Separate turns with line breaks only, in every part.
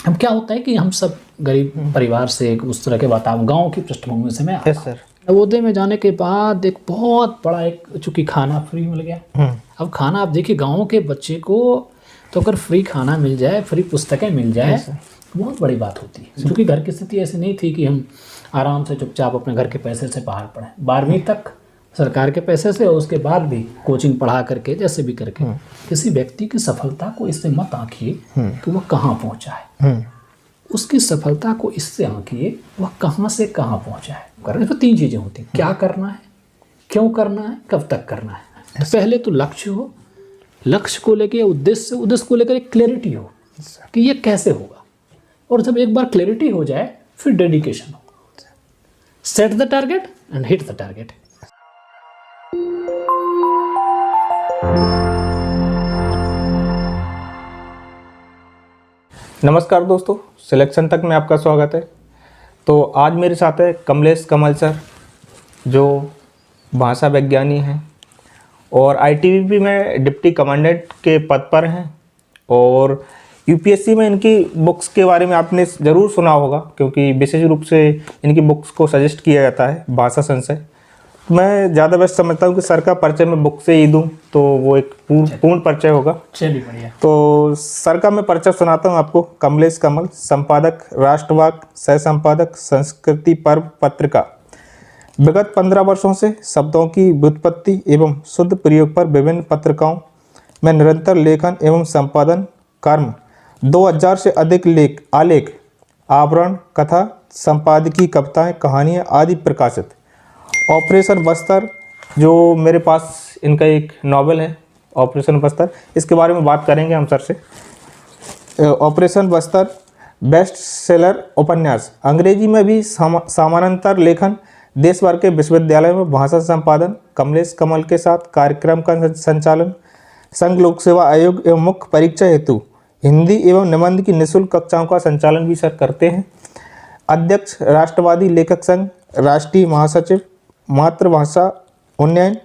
अब क्या होता है कि हम सब गरीब परिवार से, उस तरह के वातावरण, गांव की पृष्ठभूमि से मैं आता हूं।
सर।
नवोदय में जाने के बाद एक बहुत बड़ा, एक चूँकि खाना फ्री मिल गया। अब खाना, आप देखिए गाँव के बच्चे को तो अगर फ्री खाना मिल जाए, फ्री पुस्तकें मिल जाए, बहुत बड़ी बात होती है। क्योंकि घर की स्थिति ऐसी नहीं थी कि हम आराम से चुपचाप अपने घर के पैसे से बाहर पढ़ें। 12वीं तक सरकार के पैसे से, और उसके बाद भी कोचिंग पढ़ा करके, जैसे भी करके। किसी व्यक्ति की सफलता को इससे मत आंकिए कि वह कहाँ पहुँचा है, उसकी सफलता को इससे आंकिए वह कहाँ से कहाँ पहुँचा है। करने तो 3 चीज़ें होती हैं: क्या करना है, क्यों करना है, कब तक करना है। तो पहले तो लक्ष्य हो, लक्ष्य को लेकर, उद्देश्य को लेकर एक क्लैरिटी हो कि ये कैसे होगा। और जब एक बार क्लैरिटी हो जाए, फिर डेडिकेशन हो। Set the target and hit the target.
नमस्कार दोस्तों, सिलेक्शन तक में आपका स्वागत है। तो आज मेरे साथ है कमलेश कमल सर, जो भाषा विज्ञानी हैं और आईटीबीपी में डिप्टी कमांडेंट के पद पर हैं। और यूपीएससी में इनकी बुक्स के बारे में आपने ज़रूर सुना होगा, क्योंकि विशेष रूप से इनकी बुक्स को सजेस्ट किया जाता है भाषा संशय। मैं ज़्यादा बेस्ट समझता हूँ कि सर का परिचय मैं बुक से ही दूँ तो वो एक पूर्ण परिचय होगा।
चलिए, बढ़िया।
तो सर का मैं परिचय सुनाता हूँ आपको। कमलेश कमल, संपादक राष्ट्रवाक, सह संपादक संस्कृति पर्व पत्रिका। विगत 15 वर्षों से शब्दों की व्युत्पत्ति एवं शुद्ध प्रयोग पर विभिन्न पत्रिकाओं में निरंतर लेखन एवं संपादन कर्म। 2000 से अधिक आलेख, आवरण, कथा, संपादकीय कविताएं, कहानियाँ आदि प्रकाशित। ऑपरेशन बस्तर, जो मेरे पास इनका एक नॉवेल है ऑपरेशन बस्तर, इसके बारे में बात करेंगे हम सर से। ऑपरेशन बस्तर बेस्ट सेलर उपन्यास। अंग्रेजी में भी समानांतर लेखन। देश भर के विश्वविद्यालय में भाषा संपादन। कमलेश कमल के साथ कार्यक्रम का संचालन। संघ लोक सेवा आयोग एवं मुख्य परीक्षा हेतु हिंदी एवं निबंध की निःशुल्क कक्षाओं का संचालन भी सर करते हैं। अध्यक्ष राष्ट्रवादी लेखक संघ, राष्ट्रीय महासचिव मातृभाषा उन्नयन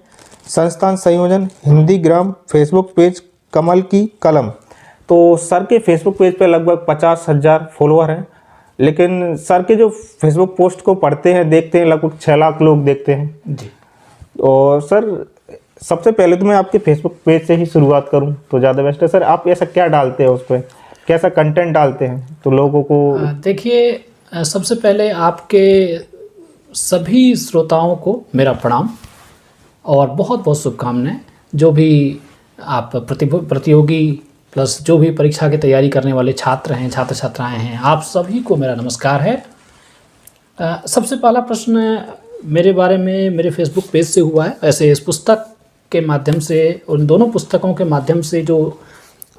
संस्थान संयोजन, हिंदी ग्राम। फेसबुक पेज कमल की कलम। तो सर के फेसबुक पेज पे लगभग 50,000 फॉलोअर हैं, लेकिन सर के जो फेसबुक पोस्ट को पढ़ते हैं, देखते हैं, लगभग 6 लाख लोग देखते हैं जी। और सर सबसे पहले तो मैं आपके फेसबुक पेज से ही शुरुआत करूं तो ज़्यादा बेस्ट है। सर आप ऐसा क्या डालते हैं उस पर, कैसा कंटेंट डालते हैं तो लोगों को?
देखिए, सबसे पहले आपके सभी श्रोताओं को मेरा प्रणाम और बहुत बहुत शुभकामनाएं। जो भी आप प्रतियोगी प्लस जो भी परीक्षा की तैयारी करने वाले छात्र हैं, छात्र छात्राएं हैं, आप सभी को मेरा नमस्कार है। सबसे पहला प्रश्न मेरे बारे में मेरे फेसबुक पेज से हुआ है। ऐसे इस पुस्तक के माध्यम से, उन दोनों पुस्तकों के माध्यम से जो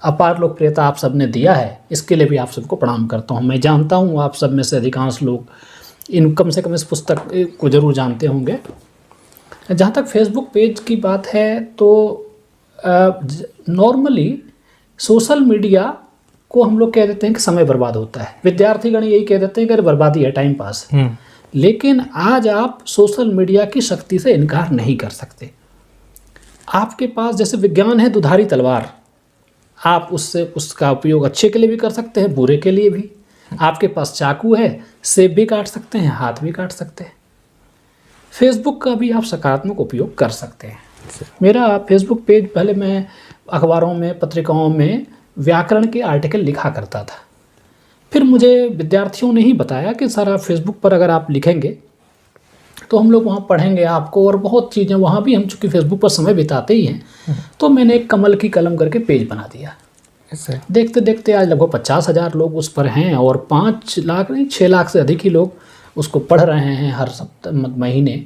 अपार लोकप्रियता आप सब ने दिया है, इसके लिए भी आप सबको प्रणाम करता हूँ। मैं जानता हूँ आप सब में से अधिकांश लोग कम से कम इस पुस्तक को ज़रूर जानते होंगे। जहाँ तक फेसबुक पेज की बात है, तो नॉर्मली सोशल मीडिया को हम लोग कह देते हैं कि समय बर्बाद होता है। विद्यार्थीगण यही कह देते हैं कि बर्बादी है, टाइम पास। लेकिन आज आप सोशल मीडिया की शक्ति से इनकार नहीं कर सकते। आपके पास जैसे विज्ञान है दुधारी तलवार, आप उसका उपयोग अच्छे के लिए भी कर सकते हैं, बुरे के लिए भी। आपके पास चाकू है, सेब भी काट सकते हैं, हाथ भी काट सकते हैं। फेसबुक का भी आप सकारात्मक उपयोग कर सकते हैं। मेरा फेसबुक पेज, पहले मैं अखबारों में, पत्रिकाओं में व्याकरण के आर्टिकल लिखा करता था। फिर मुझे विद्यार्थियों ने ही बताया कि सर आप फेसबुक पर अगर आप लिखेंगे तो हम लोग वहाँ पढ़ेंगे आपको, और बहुत चीज़ें वहाँ भी, हम चूँकि फेसबुक पर समय बिताते ही हैं, तो मैंने एक कमल की कलम करके पेज बना दिया। देखते देखते आज लगभग 50,000 लोग उस पर हैं, और 5 लाख नहीं 6 लाख से अधिक ही लोग उसको पढ़ रहे हैं हर महीने।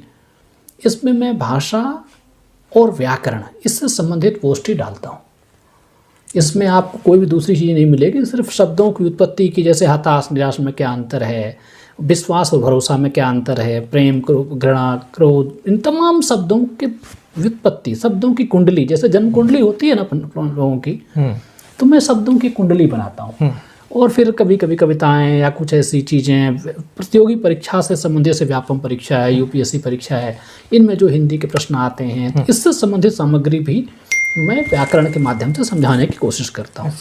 इसमें मैं भाषा और व्याकरण, इससे संबंधित पोस्ट ही डालता हूँ। इसमें आपको कोई भी दूसरी चीज़ नहीं मिलेगी, सिर्फ शब्दों की उत्पत्ति की, जैसे हताश निराश में क्या अंतर है, विश्वास और भरोसा में क्या अंतर है, प्रेम, घृणा, क्रोध, इन तमाम शब्दों के व्युत्पत्ति, शब्दों की कुंडली, जैसे जन्म कुंडली होती है ना अपन लोगों की, तो मैं शब्दों की कुंडली बनाता हूँ। और फिर कभी कभी कविताएं या कुछ ऐसी चीज़ें, प्रतियोगी परीक्षा से संबंधित, जैसे व्यापम परीक्षा है, यूपीएससी परीक्षा है, इनमें जो हिंदी के प्रश्न आते हैं, तो इससे संबंधित सामग्री भी मैं व्याकरण के माध्यम से समझाने की कोशिश करता हूँ।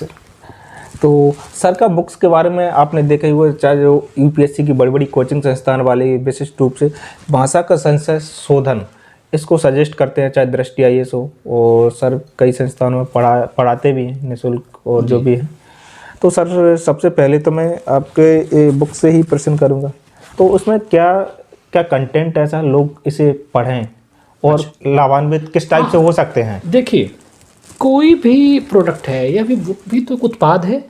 तो सर का बुक्स के बारे में आपने देखा ही हुआ, चाहे जो यूपीएससी की बड़ी बड़ी कोचिंग संस्थान वाले विशिष्ट रूप से भाषा का संशोधन इसको सजेस्ट करते हैं, चाहे दृष्टि आईएएस हो, और सर कई संस्थानों में पढ़ाते भी हैं निःशुल्क और जो भी है। तो सर सबसे पहले तो मैं आपके बुक से ही प्रश्न करूँगा, तो उसमें क्या क्या कंटेंट ऐसा लोग इसे पढ़ें और लाभान्वित किस टाइप से हो सकते हैं?
देखिए, कोई भी प्रोडक्ट है या फिर बुक भी तो एक उत्पाद है।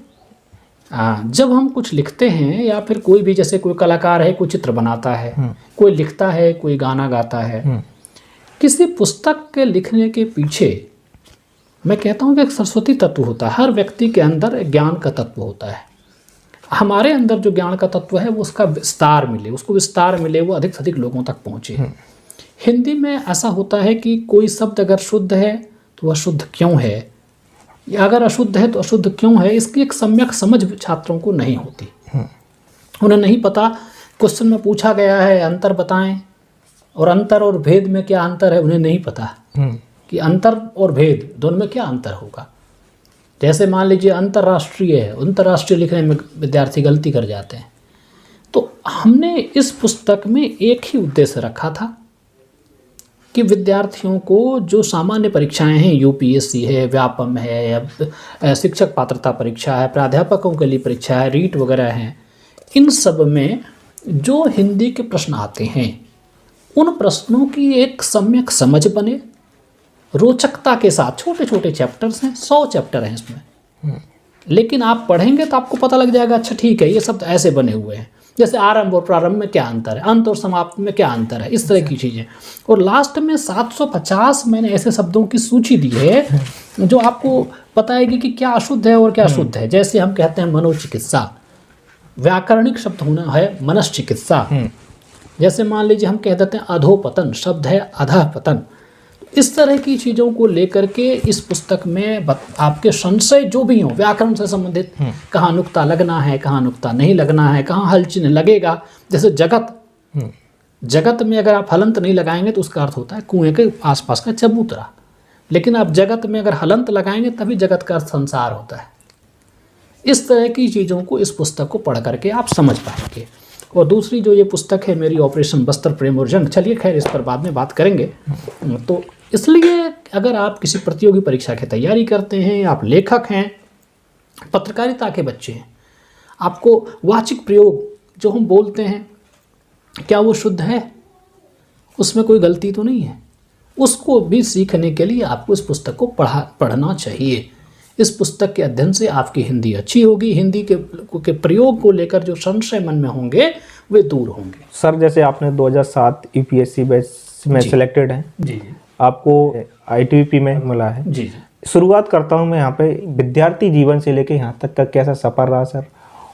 जब हम कुछ लिखते हैं या फिर कोई भी, जैसे कोई कलाकार है, कोई चित्र बनाता है, कोई लिखता है, कोई गाना गाता है, किसी पुस्तक के लिखने के पीछे मैं कहता हूँ कि एक सरस्वती तत्व होता है। हर व्यक्ति के अंदर एक ज्ञान का तत्व होता है। हमारे अंदर जो ज्ञान का तत्व है वो उसका विस्तार मिले, उसको विस्तार मिले, वो अधिक से अधिक लोगों तक पहुँचे। हिंदी में ऐसा होता है कि कोई शब्द अगर शुद्ध है तो वह शुद्ध क्यों है, या अगर अशुद्ध है तो अशुद्ध क्यों है, इसकी एक सम्यक समझ छात्रों को नहीं होती। उन्हें नहीं पता, क्वेश्चन में पूछा गया है अंतर बताएं, और अंतर और भेद में क्या अंतर है उन्हें नहीं पता कि अंतर और भेद दोनों में क्या अंतर होगा। जैसे मान लीजिए अंतर्राष्ट्रीय है, अंतर्राष्ट्रीय लिखने में विद्यार्थी गलती कर जाते हैं। तो हमने इस पुस्तक में एक ही उद्देश्य रखा था कि विद्यार्थियों को जो सामान्य परीक्षाएं हैं, यूपीएससी है, व्यापम है, या शिक्षक पात्रता परीक्षा है, प्राध्यापकों के लिए परीक्षा है, रीट वगैरह हैं, इन सब में जो हिंदी के प्रश्न आते हैं उन प्रश्नों की एक सम्यक समझ बने, रोचकता के साथ। छोटे छोटे चैप्टर्स हैं, 100 चैप्टर हैं इसमें, लेकिन आप पढ़ेंगे तो आपको पता लग जाएगा, अच्छा ठीक है ये शब्द ऐसे बने हुए हैं, जैसे आरंभ और प्रारंभ में क्या अंतर है, अंत और समाप्त में क्या अंतर है, इस तरह की चीज़ें। और लास्ट में 750 मैंने ऐसे शब्दों की सूची दी है जो आपको बताएगी कि क्या अशुद्ध है और क्या शुद्ध है। जैसे हम कहते हैं मनोचिकित्सा, व्याकरणिक शब्द होना है मनश्चिकित्सा। जैसे मान लीजिए हम कह देते हैं अधोपतन, शब्द है अधःपतन। इस तरह की चीज़ों को लेकर के इस पुस्तक में आपके संशय जो भी हों व्याकरण से संबंधित, कहाँ नुक्ता लगना है, कहाँ नुक्ता नहीं लगना है, कहाँ हल चिन्ह लगेगा। जैसे जगत, जगत में अगर आप हलंत नहीं लगाएंगे तो उसका अर्थ होता है कुएं के आसपास का चबूतरा, लेकिन आप जगत में अगर हलंत लगाएंगे तभी जगत का अर्थ संसार होता है। इस तरह की चीज़ों को इस पुस्तक को पढ़ करके आप समझ पाएंगे। और दूसरी जो ये पुस्तक है मेरी, ऑपरेशन बस्तर प्रेम और जंग, चलिए खैर इस पर बाद में बात करेंगे। तो इसलिए अगर आप किसी प्रतियोगी परीक्षा की तैयारी करते हैं, आप लेखक हैं, पत्रकारिता के बच्चे हैं, आपको वाचिक प्रयोग जो हम बोलते हैं क्या वो शुद्ध है, उसमें कोई गलती तो नहीं है, उसको भी सीखने के लिए आपको इस पुस्तक को पढ़ना चाहिए। इस पुस्तक के अध्ययन से आपकी हिंदी अच्छी होगी, हिंदी के प्रयोग को लेकर जो संशय मन में होंगे वे दूर होंगे।
सर जैसे आपने 2007 यूपीएससी बैच में सिलेक्टेड हैं जी, आपको आईटीबीपी में मिला है जी। शुरुआत करता हूं मैं यहाँ पे, विद्यार्थी जीवन से लेकर यहाँ तक का कैसा सफ़र रहा सर,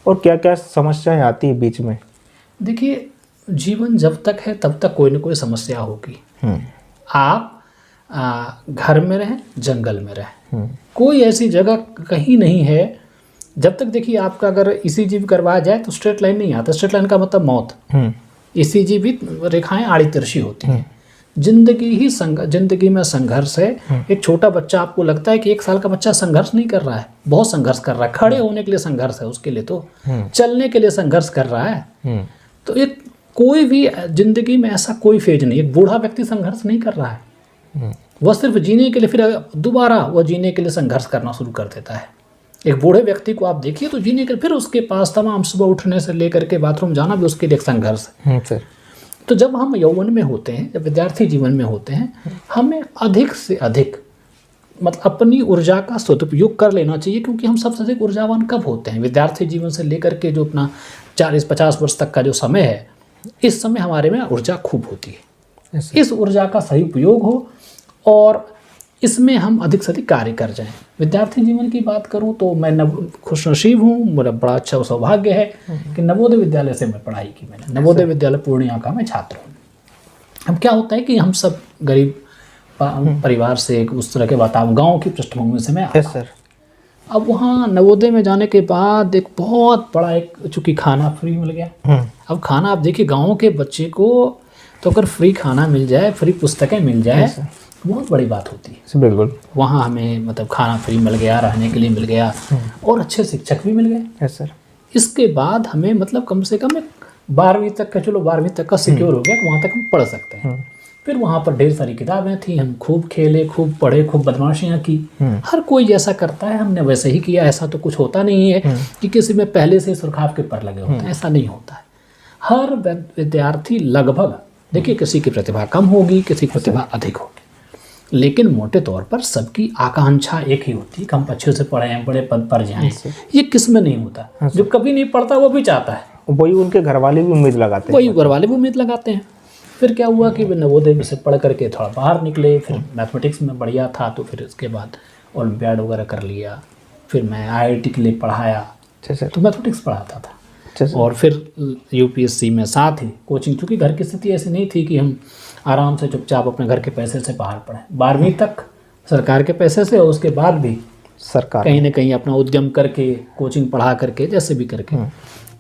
और क्या क्या समस्याएं आती है बीच में?
देखिए, जीवन जब तक है तब तक कोई ना कोई समस्या होगी। आप घर में रहें, जंगल में रहें, कोई ऐसी जगह कहीं नहीं है जब तक, देखिए आपका अगर ईसीजी भी करवाया जाए तो स्ट्रेट लाइन नहीं आता। स्ट्रेट लाइन का मतलब मौत। ईसीजी भी रेखाएं आड़ी तिरछी होती हैं। जिंदगी में संघर्ष है। एक छोटा बच्चा, आपको लगता है कि 1 साल का बच्चा संघर्ष नहीं कर रहा है, बहुत संघर्ष कर रहा है। खड़े होने के लिए संघर्ष है उसके लिए, तो चलने के लिए संघर्ष कर रहा है। तो एक कोई भी जिंदगी में ऐसा कोई फेज नहीं, एक बूढ़ा व्यक्ति संघर्ष नहीं कर रहा है, वह सिर्फ जीने के लिए फिर दोबारा वह जीने के लिए संघर्ष करना शुरू कर देता है। एक बूढ़े व्यक्ति को आप देखिए तो जीने के लिए फिर उसके पास तमाम सुबह उठने से लेकर के बाथरूम जाना भी उसके लिए एक संघर्ष है। तो जब हम यौवन में होते हैं, जब विद्यार्थी जीवन में होते हैं, हमें अधिक से अधिक मतलब अपनी ऊर्जा का सदुपयोग कर लेना चाहिए, क्योंकि हम सबसे अधिक ऊर्जावान कब होते हैं? विद्यार्थी जीवन से लेकर के जो अपना 40-50 वर्ष तक का जो समय है, इस समय हमारे में ऊर्जा खूब होती है। इस ऊर्जा का सही उपयोग हो और इसमें हम अधिक से अधिक कार्य कर जाएं। विद्यार्थी जीवन की बात करूं तो मैं खुशनसीब हूं, मेरा बड़ा अच्छा सौभाग्य है कि नवोदय विद्यालय से मैं पढ़ाई की। मैंने नवोदय विद्यालय पूर्णिया का मैं छात्र हूं। अब क्या होता है कि हम सब गरीब परिवार से, उस तरह के वातावरण, गाँव की पृष्ठभूमि से मैं आता हूं। अब वहाँ नवोदय में जाने के बाद एक बहुत बड़ा एक चूँकि खाना फ्री मिल गया। अब खाना, आप देखिए गाँव के बच्चे को तो अगर फ्री खाना मिल जाए, फ्री पुस्तकें मिल जाए बहुत बड़ी बात होती है।
बिल्कुल।
वहाँ हमें मतलब खाना फ्री मिल गया, रहने के लिए मिल गया और अच्छे शिक्षक भी मिल गए।
Yes sir.
इसके बाद हमें मतलब कम से कम 12वीं तक का, चलो 12वीं तक का सिक्योर हो गया कि वहाँ तक हम पढ़ सकते हैं। फिर वहाँ पर ढेर सारी किताबें थी, हम खूब खेले, खूब पढ़े, खूब बदमाशियाँ की। हर कोई जैसा करता है हमने वैसे ही किया। ऐसा तो कुछ होता नहीं है कि किसी में पहले से सुरखाव के पर लगे होते हैं, ऐसा नहीं होता है। हर विद्यार्थी लगभग, देखिए किसी की प्रतिभा कम होगी, किसी की प्रतिभा अधिक होगी, लेकिन मोटे तौर पर सबकी आकांक्षा एक ही होती है कि हम अच्छे से पढ़ें, बड़े पद पर जाएं। ये किस में नहीं होता। जो कभी नहीं पढ़ता वो भी चाहता है,
वही उनके घर वाले भी उम्मीद लगाते हैं,
वही घर वाले भी उम्मीद लगाते हैं। फिर क्या हुआ कि नवोदय में से पढ़ करके थोड़ा बाहर निकले, फिर मैथमेटिक्स में बढ़िया था तो फिर इसके बाद ओलंपियाड वगैरह कर लिया। फिर मैं IIT के लिए पढ़ाया तो मैथमेटिक्स पढ़ाता था। और फिर UPSC में साथ ही कोचिंग, क्योंकि घर की स्थिति ऐसी नहीं थी कि हम आराम से चुपचाप अपने घर के पैसे से बाहर पढ़ें। 12वीं तक सरकार के पैसे से और उसके बाद भी
सरकार
कहीं ना कहीं अपना उद्यम करके, कोचिंग पढ़ा करके, जैसे भी करके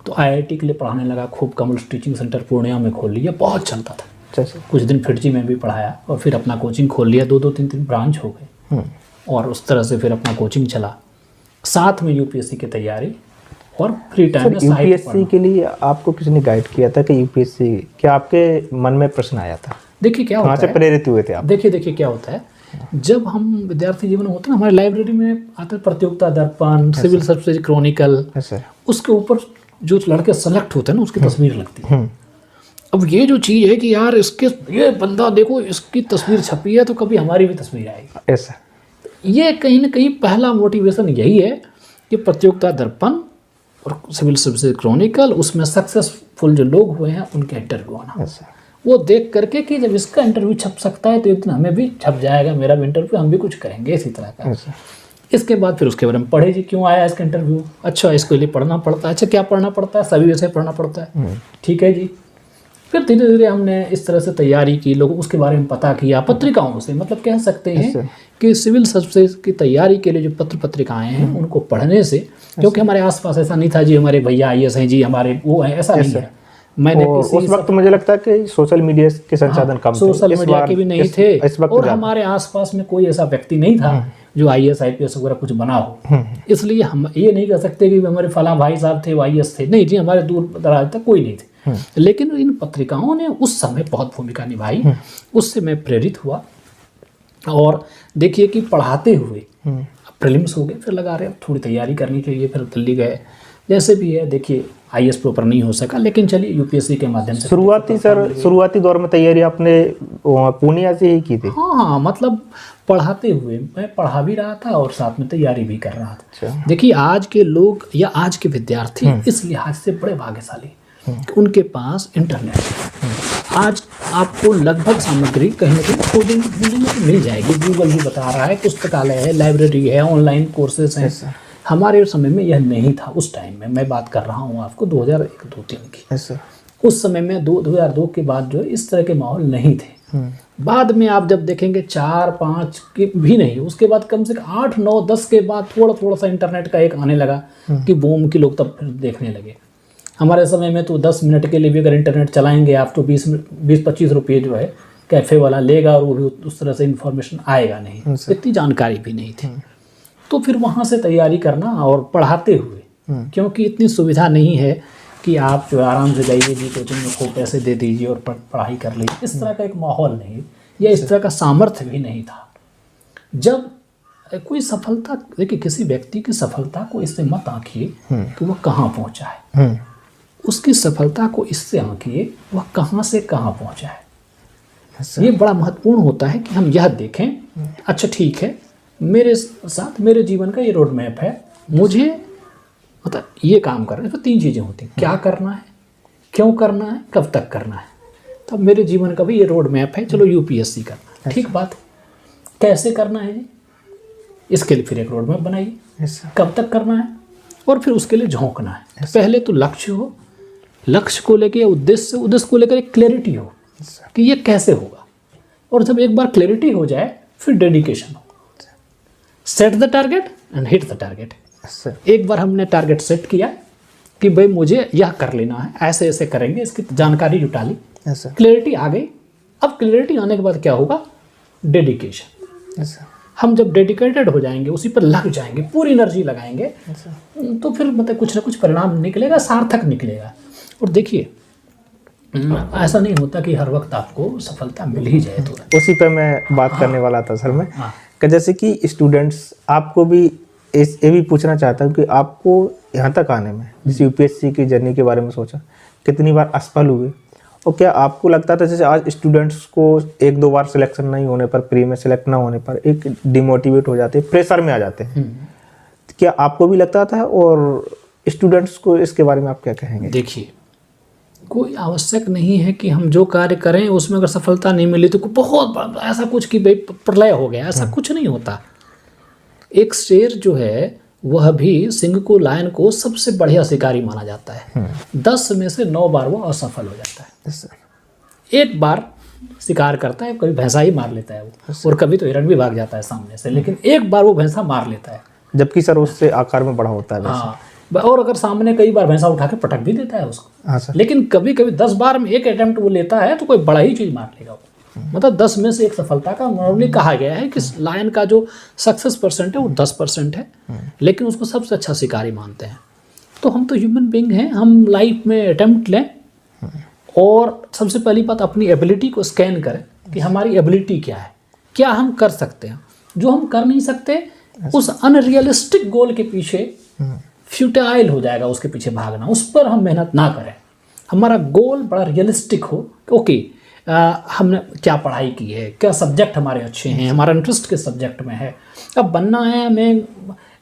तो IIT के लिए पढ़ाने लगा। खूब कमल टीचिंग सेंटर पूर्णिया में खोल लिया, बहुत चलता था। कुछ दिन फिटजी में भी पढ़ाया और फिर अपना कोचिंग खोल लिया। 2-2, 3-3 ब्रांच हो गए और उस तरह से फिर अपना कोचिंग चला, साथ में UPSC की तैयारी और फ्री टाइम में
UPSC के लिए आपको किसने गाइड किया था कि UPSC, क्या आपके मन में प्रश्न आया था?
देखिए क्या होता है,
कहाँ से प्रेरित हुए थे आप?
देखिए क्या होता है, जब हम विद्यार्थी जीवन में होते हैं ना, हमारी लाइब्रेरी में आते प्रतियोगिता दर्पण, सिविल सर्विसेज क्रॉनिकल, उसके ऊपर जो लड़के सेलेक्ट होते हैं ना उसकी तस्वीर लगती है। अब ये जो चीज़ है कि यार इसके, ये बंदा देखो इसकी तस्वीर छपी है तो कभी हमारी भी तस्वीर आएगी।
ऐसा
ये कहीं ना कहीं पहला मोटिवेशन यही है कि प्रतियोगिता दर्पण और सिविल सर्विसेज क्रॉनिकल, उसमें सक्सेसफुल जो लोग हुए हैं उनके इंटरव्यू आना, वो देख करके कि जब इसका इंटरव्यू छप सकता है तो एक दिन हमें भी छप जाएगा, मेरा भी इंटरव्यू, हम भी कुछ करेंगे इसी तरह का। इसके बाद फिर उसके बारे में पढ़े जी, क्यों आया इसका इंटरव्यू, अच्छा इसके लिए पढ़ना पड़ता है, अच्छा क्या पढ़ना पड़ता है, सभी विषय पढ़ना पड़ता है, ठीक है जी। फिर धीरे धीरे हमने इस तरह से तैयारी की, लोगों उसके बारे में पता किया पत्रिकाओं से, मतलब कह सकते हैं कि सिविल सर्विसेज की तैयारी के लिए जो पत्र पत्रिकाएं हैं उनको पढ़ने से, क्योंकि हमारे आसपास ऐसा नहीं था जी हमारे भैया IAS हैं जी, हमारे वो हैं, ऐसा नहीं है। मैंने
उस वक्त मुझे लगता है कि सोशल मीडिया के संसाधन कम थे,
सोशल मीडिया के भी नहीं थे और हमारे आसपास में कोई ऐसा व्यक्ति नहीं था जो IAS IPS वगैरह कुछ बना हो। इसलिए हम ये नहीं कह सकते कि हमारे फला भाई साहब थे वो IAS थे, नहीं जी, हमारे दूर दराज तक कोई नहीं थे। लेकिन इन पत्रिकाओं ने उस समय बहुत भूमिका निभाई, उससे मैं प्रेरित हुआ। और देखिए कि पढ़ाते हुए प्रीलिम्स हो गए, फिर लगा रहे थोड़ी तैयारी करनी चाहिए, फिर दिल्ली गए, जैसे भी है। देखिए IAS प्रॉपर नहीं हो सका, लेकिन चलिए UPSC के माध्यम से
शुरुआती दौर में तैयारी आपने पूर्णिया से ही की थी?
हाँ, मतलब पढ़ाते हुए मैं पढ़ा भी रहा था और साथ में तैयारी भी कर रहा था। देखिए आज के लोग या आज के विद्यार्थी इस लिहाज से बड़े भाग्यशाली कि उनके पास इंटरनेट है। आज आपको लगभग सामग्री कहीं ना कहीं खोजने में मिल जाएगी, गूगल भी बता रहा है, पुस्तकालय है, लाइब्रेरी है, ऑनलाइन कोर्सेज हैं। हमारे समय में यह नहीं था। उस टाइम में मैं बात कर रहा हूँ आपको 2001-2003 की। उस समय में 2002 के बाद जो इस तरह के माहौल नहीं थे। बाद में आप जब देखेंगे 4-5 के भी नहीं, उसके बाद कम से कम 8-9-10 के बाद थोड़ा सा इंटरनेट का एक आने लगा कि बूम की लोग तब फिर देखने लगे। हमारे समय में तो 10 मिनट के लिए भी अगर इंटरनेट चलाएंगे आप तो 20-25 रुपये जो है कैफ़े वाला लेगा और वो भी उस तरह से इन्फॉर्मेशन आएगा नहीं, इतनी जानकारी भी नहीं थी। तो फिर वहाँ से तैयारी करना और पढ़ाते हुए, क्योंकि इतनी सुविधा नहीं है कि आप जो आराम से जाइए जी कोचिंग में खूब पैसे दे दीजिए और पढ़ाई कर लीजिए, इस तरह का एक माहौल नहीं या इस तरह का सामर्थ्य भी नहीं था। जब कोई सफलता, देखिए किसी व्यक्ति की सफलता को इससे मत आंकिए कि वह कहाँ पहुँचा है, उसकी सफलता को इससे आंकिए वह कहाँ से कहाँ पहुँचा है। ये बड़ा महत्वपूर्ण होता है कि हम यह देखें, अच्छा ठीक है मेरे साथ मेरे जीवन का ये रोड मैप है, मुझे मतलब ये काम करना है। तो 3 चीज़ें होती हैं, क्या करना है, क्यों करना है, कब तक करना है। तो मेरे जीवन का भी ये रोड मैप है, चलो UPSC करना है, ठीक बात है। कैसे करना है जी, इसके लिए फिर एक रोड मैप बनाइए, कब तक करना है और फिर उसके लिए झोंकना है। तो पहले तो लक्ष्य हो, लक्ष्य को लेकर उद्देश्य को लेकर एक क्लैरिटी हो कि ये कैसे होगा, और जब एक बार क्लैरिटी हो जाए फिर डेडिकेशन हो। Set the target and hit the target. एक बार हमने टारगेट सेट किया कि भाई मुझे यह कर लेना है, ऐसे ऐसे करेंगे, इसकी जानकारी जुटा ली, क्लैरिटी आ गई। अब क्लैरिटी आने के बाद क्या होगा, डेडिकेशन। हम जब डेडिकेटेड हो जाएंगे, उसी पर लग जाएंगे, पूरी एनर्जी लगाएंगे, तो फिर मतलब कुछ ना कुछ परिणाम निकलेगा, सार्थक निकलेगा। और देखिए ऐसा नहीं होता कि हर वक्त आपको सफलता मिल ही जाए। तो
उसी पे मैं बात करने वाला था सर मैं,
हाँ।
कि जैसे कि स्टूडेंट्स, आपको भी ये भी पूछना चाहता हूँ कि आपको यहाँ तक आने में, जिस यूपीएससी की जर्नी के बारे में सोचा, कितनी बार असफल हुए, और क्या आपको लगता था जैसे आज स्टूडेंट्स को 1-2 बार सिलेक्शन नहीं होने पर, प्री में सिलेक्ट ना होने पर एक डिमोटिवेट हो जाते हैं, प्रेशर में आ जाते हैं, क्या आपको भी लगता था? और स्टूडेंट्स को इसके बारे में आप क्या कहेंगे?
देखिए, कोई आवश्यक नहीं है कि हम जो कार्य करें उसमें अगर सफलता नहीं मिली तो बहुत ऐसा कुछ कि भाई प्रलय हो गया, ऐसा कुछ नहीं होता। एक शेर जो है वह भी सिंह को, लायन को सबसे बढ़िया शिकारी माना जाता है। 10 में से 9 बार वो असफल हो जाता है। एक बार शिकार करता है, कभी भैंसा ही मार लेता है वो, और कभी तो हिरण भी भाग जाता है सामने से, लेकिन एक बार वो भैंसा मार लेता है,
जबकि सर उससे आकार में बड़ा होता है।
हाँ, और अगर सामने कई बार भैंसा उठा के पटक भी देता है उसको।
हाँ सर।
लेकिन कभी कभी 10 बार में एक अटेम्प्ट वो लेता है तो कोई बड़ा ही चीज मार लेगा वो। मतलब 10 में से एक सफलता का नॉर्मली कहा गया है कि लायन का जो सक्सेस परसेंट है वो 10% है, लेकिन उसको सबसे अच्छा शिकारी मानते हैं। तो हम तो ह्यूमन बीइंग हैं, हम लाइफ में अटेम्प्ट लें और सबसे पहली बात अपनी एबिलिटी को स्कैन करें कि हमारी एबिलिटी क्या है, क्या हम कर सकते हैं। जो हम कर नहीं सकते उस अनरियलिस्टिक गोल के पीछे फ्यूटाइल हो जाएगा, उसके पीछे भागना, उस पर हम मेहनत ना करें। हमारा गोल बड़ा रियलिस्टिक हो, ओके हमने क्या पढ़ाई की है, क्या सब्जेक्ट हमारे अच्छे हैं, हमारा इंटरेस्ट किस सब्जेक्ट में है। अब बनना है, हमें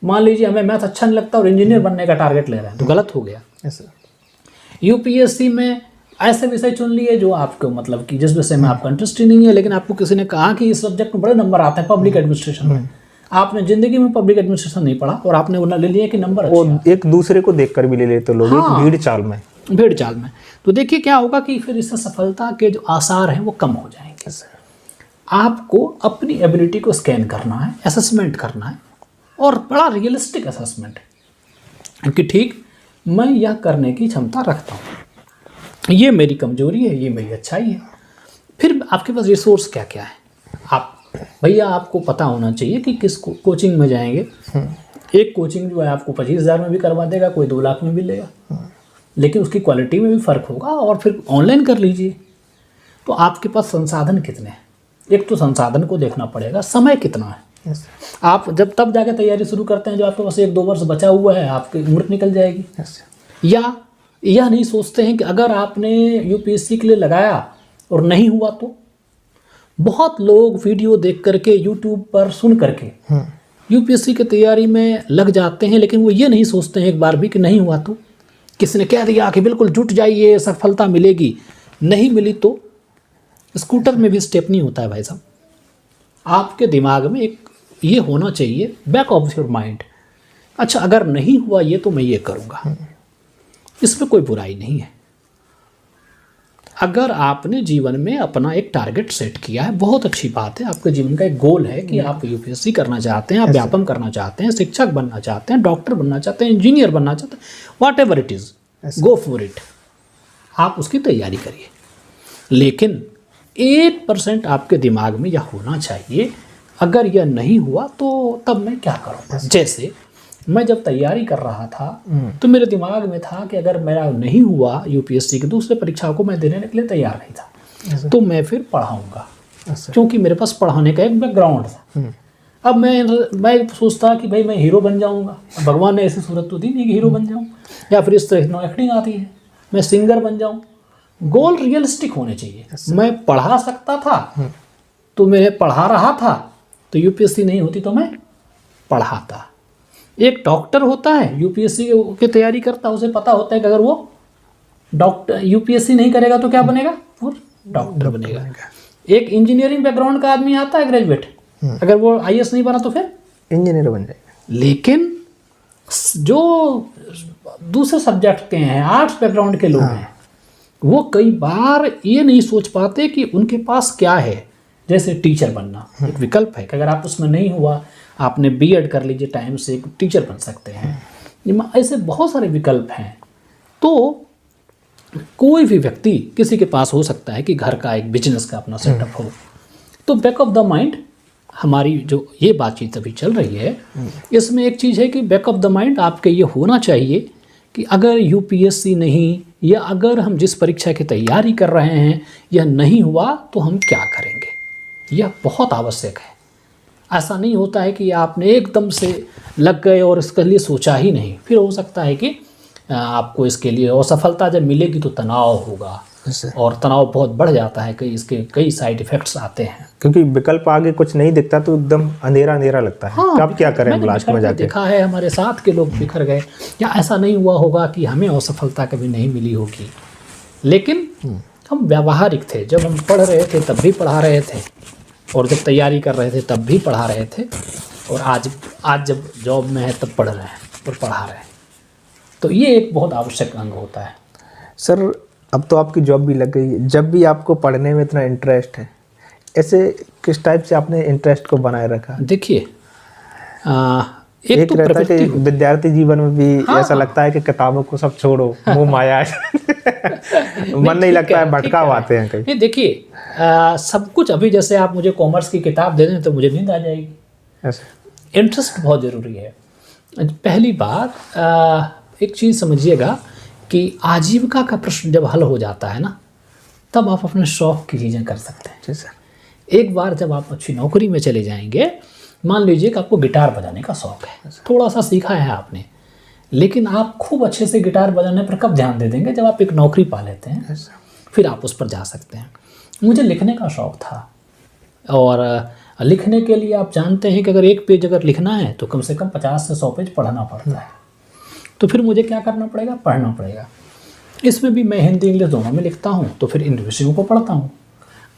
मान लीजिए हमें मैथ अच्छा नहीं लगता और इंजीनियर बनने का टारगेट ले रहे हैं, तो गलत हो गया। यूपीएससी में ऐसे विषय चुन लिए जो आपको मतलब कि जिस विषय में आपका इंटरेस्ट ही नहीं है, लेकिन आपको किसी ने कहा कि इस सब्जेक्ट में बड़े नंबर आते हैं पब्लिक एडमिनिस्ट्रेशन में, आपने जिंदगी में पब्लिक एडमिनिस्ट्रेशन नहीं पढ़ा और आपने वो ले लिया कि नंबर अच्छे
और एक दूसरे को देखकर भी ले लेते लोग,
हाँ,
भीड़ चाल में।
तो देखिए क्या होगा कि फिर इससे सफलता के जो आसार हैं वो कम हो जाएंगे। आपको अपनी एबिलिटी को स्कैन करना है, असेसमेंट करना है, और बड़ा रियलिस्टिक असेसमेंट कि ठीक मैं यह करने की क्षमता रखता हूँ, ये मेरी कमजोरी है, ये मेरी अच्छाई है। फिर आपके पास रिसोर्स क्या क्या है, आप भैया आपको पता होना चाहिए कि किस कोचिंग में जाएंगे। एक कोचिंग जो है आपको 25,000 में भी करवा देगा, कोई 2 लाख में भी लेगा, लेकिन उसकी क्वालिटी में भी फ़र्क होगा। और फिर ऑनलाइन कर लीजिए। तो आपके पास संसाधन कितने हैं, एक तो संसाधन को देखना पड़ेगा, समय कितना है। आप जब तब जाके तैयारी शुरू करते हैं जो आपके पास 1-2 वर्ष बचा हुआ है, आपकी उम्र निकल जाएगी। या यह नहीं सोचते हैं कि अगर आपने यूपीएससी के लिए लगाया और नहीं हुआ तो। बहुत लोग वीडियो देख करके, यूट्यूब पर सुन करके यूपीएससी की तैयारी में लग जाते हैं, लेकिन वो ये नहीं सोचते हैं एक बार भी कि नहीं हुआ तो। किसी ने कह दिया कि बिल्कुल जुट जाइए सफलता मिलेगी, नहीं मिली तो स्कूटर में भी स्टेप नहीं होता है भाई साहब। आपके दिमाग में एक ये होना चाहिए, बैक ऑफ योर माइंड, अच्छा अगर नहीं हुआ ये तो मैं ये करूँगा। इसमें कोई बुराई नहीं है। अगर आपने जीवन में अपना एक टारगेट सेट किया है, बहुत अच्छी बात है। आपके जीवन का एक गोल है कि आप यूपीएससी करना चाहते हैं, आप व्यापम करना चाहते हैं, शिक्षक बनना चाहते हैं, डॉक्टर बनना चाहते हैं, इंजीनियर बनना चाहते हैं, what ever it is, go for it. आप उसकी तैयारी करिए, लेकिन 1% आपके दिमाग में यह होना चाहिए, अगर यह नहीं हुआ तो तब मैं क्या करूँगा। जैसे मैं जब तैयारी कर रहा था तो मेरे दिमाग में था कि अगर मेरा नहीं हुआ यूपीएससी की दूसरे परीक्षाओं को मैं देने के लिए तैयार नहीं था, तो मैं फिर पढ़ाऊँगा, क्योंकि मेरे पास पढ़ाने का एक बैकग्राउंड था। अब मैं सोचता कि भाई मैं हीरो बन जाऊँगा, भगवान ने ऐसी सूरत तो दी नहीं कि हीरो बन जाऊँ, या फिर इस तरह एक्टिंग आती है, मैं सिंगर बन जाऊँ। गोल रियलिस्टिक होने चाहिए। मैं पढ़ा सकता था तो मैं पढ़ा रहा था, तो यूपीएससी नहीं होती तो मैं पढ़ाता। एक डॉक्टर होता है यूपीएससी की तैयारी करता है, उसे पता होता है कि अगर वो डॉक्टर यूपीएससी नहीं करेगा तो क्या बनेगा, वो डॉक्टर बनेगा। एक इंजीनियरिंग बैकग्राउंड का आदमी आता है ग्रेजुएट, अगर वो आईएएस नहीं बना तो फिर
इंजीनियर बन जाएगा।
लेकिन जो दूसरे सब्जेक्ट के हैं, आर्ट्स बैकग्राउंड के लोग हैं, वो कई बार ये नहीं सोच पाते कि उनके पास क्या है। जैसे टीचर बनना एक विकल्प है कि अगर आप उसमें नहीं हुआ, आपने बीएड कर लीजिए, टाइम से एक टीचर बन सकते हैं। ऐसे बहुत सारे विकल्प हैं। तो कोई भी व्यक्ति, किसी के पास हो सकता है कि घर का एक बिजनेस का अपना सेटअप हो, तो बैक ऑफ द माइंड हमारी जो ये बातचीत अभी चल रही है, इसमें एक चीज़ है कि बैक ऑफ द माइंड आपके ये होना चाहिए कि अगर यूपीएससी नहीं, या अगर हम जिस परीक्षा की तैयारी कर रहे हैं यह नहीं हुआ तो हम क्या करेंगे, यह बहुत आवश्यक है। ऐसा नहीं होता है कि आपने एकदम से लग गए और इसके लिए सोचा ही नहीं, फिर हो सकता है कि आपको इसके लिए असफलता जब मिलेगी तो तनाव होगा, और तनाव बहुत बढ़ जाता है, इसके कई साइड इफेक्ट्स आते हैं।
क्योंकि विकल्प आगे कुछ नहीं दिखता तो एकदम अंधेरा अंधेरा लगता है।
हाँ,
तो आप क्या करें लास्ट में जाके?
देखा है हमारे साथ के लोग बिखर गए, या ऐसा नहीं हुआ होगा कि हमें असफलता कभी नहीं मिली होगी, लेकिन हम व्यावहारिक थे। जब हम पढ़ रहे थे तब भी पढ़ा रहे थे, और जब तैयारी कर रहे थे तब भी पढ़ा रहे थे, और आज जब जॉब में है तब पढ़ रहे हैं और पढ़ा रहे हैं। तो ये एक बहुत आवश्यक अंग होता है।
सर अब तो आपकी जॉब भी लग गई है, जब भी आपको पढ़ने में इतना इंटरेस्ट है, ऐसे किस टाइप से आपने इंटरेस्ट को बनाए रखा?
देखिए,
एक तो रहता है कि विद्यार्थी जीवन में भी ऐसा लगता है कि किताबों को सब छोड़ो, मोह माया मन नहीं लगता है, भटकाव आते हैं कहीं।
नहीं, देखिए, सब कुछ अभी जैसे आप मुझे कॉमर्स की किताब दे दें तो मुझे नींद आ जाएगी। इंटरेस्ट बहुत ज़रूरी है। पहली बात एक चीज़ समझिएगा कि आजीविका का प्रश्न जब हल हो जाता है ना, तब आप अपने शौक़ की चीज़ें कर सकते हैं। एक बार जब आप अच्छी नौकरी में चले जाएंगे, मान लीजिए कि आपको गिटार बजाने का शौक़ है, थोड़ा सा सीखा है आपने, लेकिन आप खूब अच्छे से गिटार बजाने पर कब ध्यान दे देंगे? जब आप एक नौकरी पा लेते हैं, फिर आप उस पर जा सकते हैं। मुझे लिखने का शौक़ था, और लिखने के लिए आप जानते हैं कि अगर एक पेज अगर लिखना है तो कम से कम 50 से 100 पेज पढ़ना पड़ता है। तो फिर मुझे क्या करना पड़ेगा? पढ़ना पड़ेगा। इसमें भी मैं हिंदी इंग्लिश दोनों में लिखता हूँ, तो फिर इन विषयों को पढ़ता हूँ।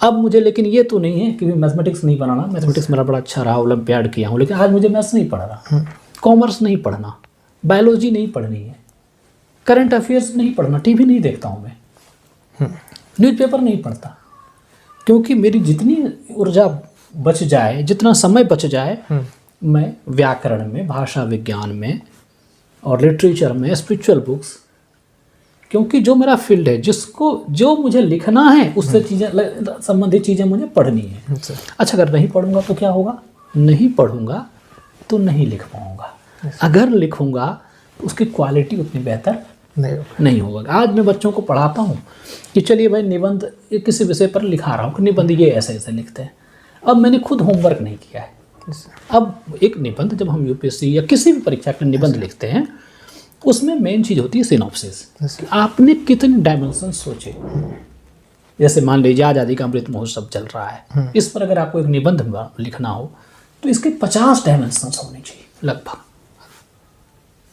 अब मुझे लेकिन ये तो नहीं है कि मैथमेटिक्स नहीं बनाना, मैथमेटिक्स मेरा बड़ा अच्छा रहा, ओलंपियाड किया हूँ, लेकिन आज मुझे मैथ्स नहीं पढ़ रहा, कॉमर्स नहीं पढ़ना, बायोलॉजी नहीं पढ़नी है, करंट अफेयर्स नहीं पढ़ना, टीवी नहीं देखता हूँ मैं, न्यूज़पेपर नहीं पढ़ता, क्योंकि मेरी जितनी ऊर्जा बच जाए, जितना समय बच जाए, मैं व्याकरण में, भाषा विज्ञान में और लिटरेचर में, स्पिरिचुअल बुक्स, क्योंकि जो मेरा फील्ड है, जो मुझे लिखना है उससे चीज़ें संबंधित चीज़ें मुझे पढ़नी है। अच्छा, अगर नहीं पढ़ूंगा तो क्या होगा? नहीं पढ़ूंगा तो नहीं लिख पाऊंगा। अगर लिखूंगा तो उसकी क्वालिटी उतनी बेहतर नहीं होगा। आज मैं बच्चों को पढ़ाता हूँ कि चलिए भाई, निबंध किसी विषय पर लिखा रहा हूँ कि निबंध ये ऐसे ऐसे लिखते हैं। अब मैंने खुद होमवर्क नहीं किया है। अब एक निबंध जब हम यूपीएससी या किसी भी परीक्षा के निबंध लिखते हैं, उसमें मेन चीज़ होती है सिनॉप्सिस। आपने कितने डायमेंशन सोचे। जैसे मान लीजिए आज़ादी का अमृत महोत्सव चल रहा है, इस पर अगर आपको एक निबंध लिखना हो तो इसके 50 डायमेंशन होने चाहिए, लगभग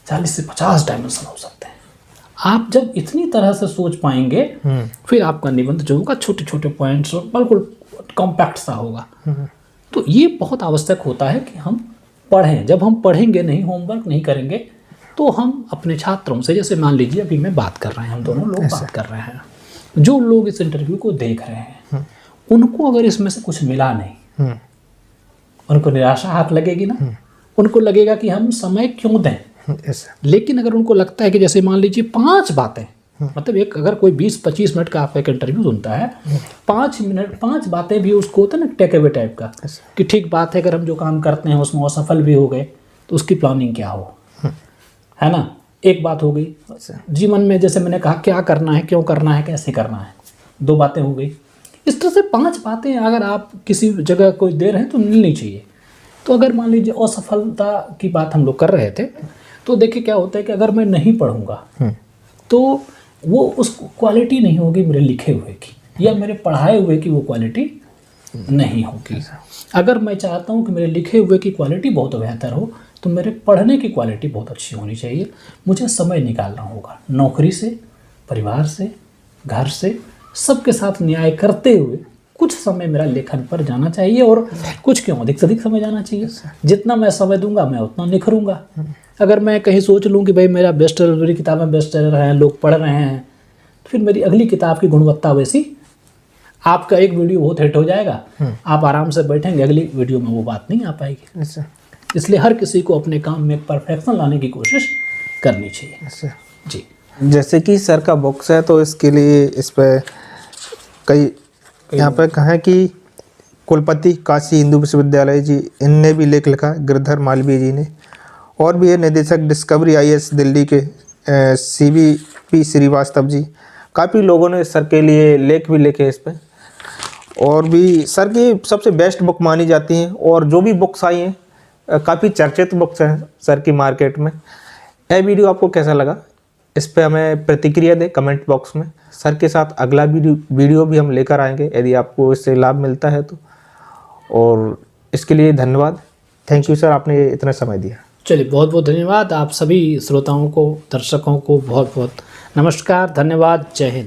40 से 50 डायमेंशन हो सकते हैं। आप जब इतनी तरह से सोच पाएंगे, फिर आपका निबंध जो होगा छोटे छोटे पॉइंट्स और बिल्कुल कॉम्पैक्ट सा होगा। तो ये बहुत आवश्यक होता है कि हम पढ़ें। जब हम पढ़ेंगे नहीं, होमवर्क नहीं करेंगे, तो हम अपने छात्रों से, जैसे मान लीजिए अभी मैं बात कर रहे हैं, हम दोनों लोग बात कर रहे हैं, जो लोग इस इंटरव्यू को देख रहे हैं, उनको अगर इसमें से कुछ मिला नहीं, उनको निराशा हाथ लगेगी ना, उनको लगेगा कि हम समय क्यों दें। लेकिन अगर उनको लगता है कि जैसे मान लीजिए 5 बातें, मतलब एक अगर कोई 20-25 मिनट का आपका एक इंटरव्यू सुनता है, 5 बातें भी उसको होता है ना टेक अवे टाइप का, कि ठीक बात है, अगर हम जो काम करते हैं उसमें असफल भी हो गए तो उसकी प्लानिंग क्या हो, है ना। एक बात हो गई जीवन में, जैसे मैंने कहा क्या करना है, क्यों करना है, कैसे करना है, 2 बातें हो गई। इस तरह से 5 बातें अगर आप किसी जगह कोई दे रहे हैं तो मिलनी चाहिए। तो अगर मान लीजिए असफलता की बात हम लोग कर रहे थे, तो देखिए क्या होता है कि अगर मैं नहीं पढ़ूंगा तो वो उस क्वालिटी नहीं होगी मेरे लिखे हुए की, या मेरे पढ़ाए हुए की वो क्वालिटी नहीं होगी। अगर मैं चाहता हूँ कि मेरे लिखे हुए की क्वालिटी बहुत बेहतर हो, तो मेरे पढ़ने की क्वालिटी बहुत अच्छी होनी चाहिए। मुझे समय निकालना होगा, नौकरी से, परिवार से, घर से, सबके साथ न्याय करते हुए कुछ समय मेरा लेखन पर जाना चाहिए, और कुछ क्यों अधिक से अधिक समय जाना चाहिए। जितना मैं समय दूंगा मैं उतना निखरूंगा। अगर मैं कहीं सोच लूँ कि भाई मेरा बेस्ट सेलर, मेरी किताबें बेस्ट सेलर हैं, लोग पढ़ रहे हैं, तो फिर मेरी अगली किताब की गुणवत्ता वैसी, आपका एक वीडियो बहुत हिट हो जाएगा, आप आराम से बैठेंगे, अगली वीडियो में वो बात नहीं आ पाएगी। इसलिए हर किसी को अपने काम में परफेक्शन लाने की कोशिश करनी चाहिए। जी,
जैसे कि सर का बॉक्स है, तो इसके लिए इस पर कई यहाँ पे कहा कि कुलपति काशी हिंदू विश्वविद्यालय जी, इनने भी लेख लिखा है, गिरधर मालवीय जी ने। और भी है निदेशक डिस्कवरी IAS दिल्ली के CVP श्रीवास्तव जी। काफ़ी लोगों ने सर के लिए लेख भी लिखे इस पर। और भी सर की सबसे बेस्ट बुक मानी जाती हैं, और जो भी बुक्स आई हैं काफ़ी चर्चित बुक्स हैं सर की मार्केट में। यह वीडियो आपको कैसा लगा, इस पे हमें प्रतिक्रिया दें कमेंट बॉक्स में। सर के साथ अगला वीडियो भी हम लेकर आएंगे यदि आपको इससे लाभ मिलता है तो। और इसके लिए धन्यवाद। थैंक यू सर, आपने इतना समय दिया।
चलिए, बहुत बहुत धन्यवाद। आप सभी श्रोताओं को, दर्शकों को बहुत बहुत नमस्कार, धन्यवाद, जय हिंद।